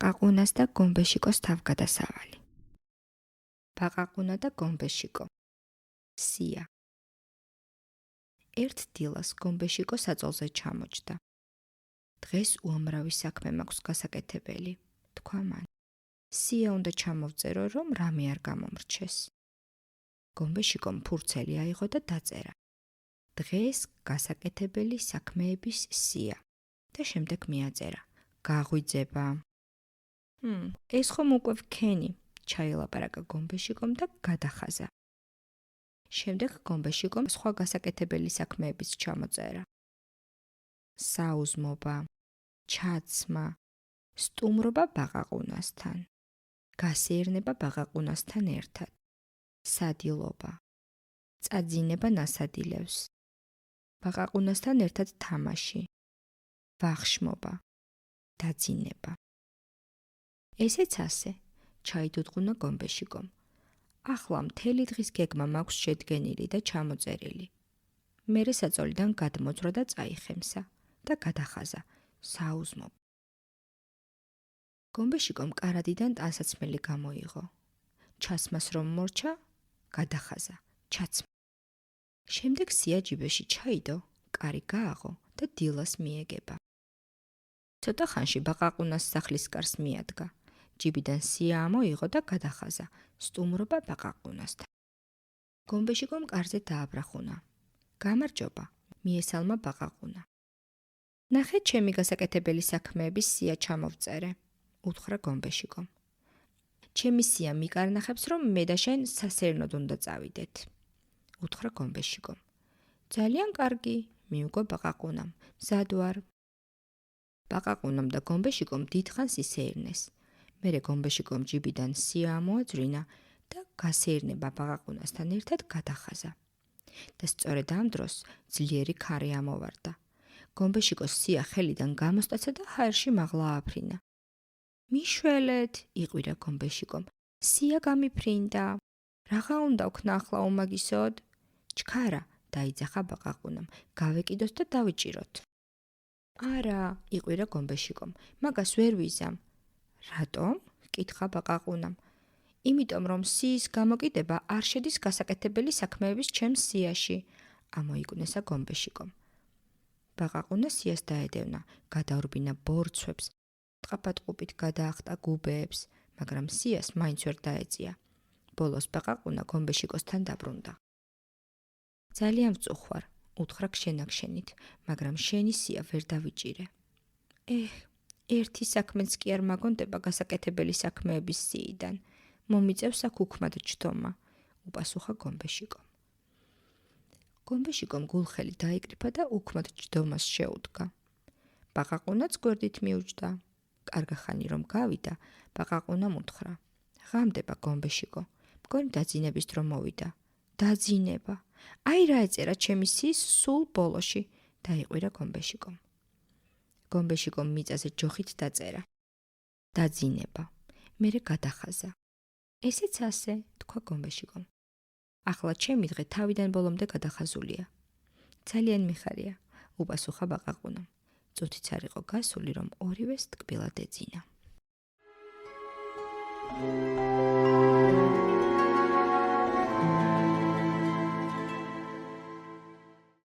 ბაყაყუნას და გომბეშიკოს თავგადასავალი. ბაყაყუნა და გომბეშიკო. სია. ერთ დილას გომბეშიკო საწოლზე ჩამოჯდა. დღეს უამრავი საქმე მაქვს გასაკეთებელი, თქვა მან. სია უნდა ჩამოვწერო, რომ რამე არ გამომრჩეს. გომბეშიკომ ფურცელი აიღო და დაწერა. დღეს გასაკეთებელი საქმეების სია და შემდეგ მიაწერა. გაღვიძება. ეს ხომ უკვე ვქენი, ჩაილაპარაკა გომბეშიკომ და გადახაზა. შემდეგ გომბეშიკომ სხვა გასაკეთებელი საქმეებიც ჩამოწერა. საუზმობა, ჩაცმა, სტუმრობა ბაყაყუნასთან, გასეირნება ბაყაყუნასთან ერთად, სადილობა, წაძინება ნასადილევს, ბაყაყუნასთან ერთად თამაში, ვახშმობა, დაძინება. ესეც ასე, ჩაიდუდღუნა გომბეშიკომ. ახლა მთელი დღის გეგმა მაქვს შედგენილი და ჩამოწერილი. მერე საწოლიდან გადმოძვრა და წაიხემსა და გადახაზა საუზმობა. გომბეშიკომ კარადიდან ტანსაცმელი გამოიღო. ჩაცმას რომ მორჩა, გადახაზა ჩაცმა. შემდეგ სია ჯიბეში ჩაიდო, კარი გააღო და დილას მიეგება. ცოტა ხანში ბაყაყუნას სახლის კარს მიადგა. ჯიბიდან სია ამოიღო და გადახაზა სტუმრობა ბაყაყუნასთან. გომბეშიკომ კარზე დააბრახუნა. გამარჯობა, მიესალმა ბაყაყუნა. ნახე, ჩემი გასაკეთებელი საქმეების სია ჩამოვწერე, უთხრა გომბეშიკომ. ჩემი სია მიკარნახებს, რომ მე და შენ სასეირნოდ უნდა წავიდეთ, უთხრა გომბეშიკომ. ძალიან კარგი, მიუგო ბაყაყუნამ, მზად ვარ. ბაყაყუნამ და გომბეშიკომ დიდხანს ისეირნეს. მერე გომბეშიკომ ჯიბიდან სია ამოაძვლინა და გასეირნება ბაყაყუნასთან ერთად გადახაზა. და სწორედ ამ დროს ძლიერი ქარი ამოვარდა. გომბეშიკოს სია ხელიდან გამოსტაცა და ჰაერში მაღლა ააფრინა. მიშველეთ, იყვირა გომბეშიკომ. სია გამიფრინდა. რაღა უნდა ვქნა ახლა უმაგისოდ? ჩქარა, დაიძახა ბაყაყუნამ. გავეკიდოთ და დავიჭიროთ. არა, იყვირა გომბეშიკომ. მაგას ვერ ვიზამ. რატომ? კითხა ბაყაყუნამ. იმიტომ რომ სიის გამოკიდება არ შედის გასაკეთებელი საქმეების ჩემს სიაში, ამოიკვნესა გომბეშიკომ. ბაყაყუნა სიას დაედევნა, გადაურბინა ბორცვებს, ტყაპატყუპით გადაახტა გუბეებს, მაგრამ სიას მაინც ვერ დაეწია. ბოლოს ბაყაყუნა გომბეშიკოსთან დაბრუნდა. ძალიან ვწუხვარ, უთხრა ქშენაქშენით, მაგრამ შენი სია ვერ დავიჭირე. ერთი საქმეც კი არ მაგონდება გასაკეთებელი საქმეების სიიდან. მომიწევს აქ უქმად ჯდომა, უპასუხა გომბეშიკომ. გომბეშიკომ გულხელი დაიკრიფა და უქმად ჯდომას შეუდგა. ბაყაყუნაც გვერდით მიუჯდა. კარგახანი რომ გავიდა, ბაყაყუნამ უთხრა. ღამდება გომბეშიკო, მგონი დაძინების დრო მოვიდა. დაძინება. აი რა ეწერა ჩემი სიის სულ ბოლოში, დაიყვირა გომბეშიკომ. გომბეშიკომ მიწაზე ჯოხით დაწერა. დაძინება. მერე გადახაზა. ესეც ასე, თქვა გომბეშიკომ. ახლა ჩემი დღე თავიდან ბოლომდე გადახაზულია. ძალიან მიხარია, უპასუხა ბაყაყუნამ. წუთიც არ იყო გასული, რომ ორივეს ტკბილად ეძინა.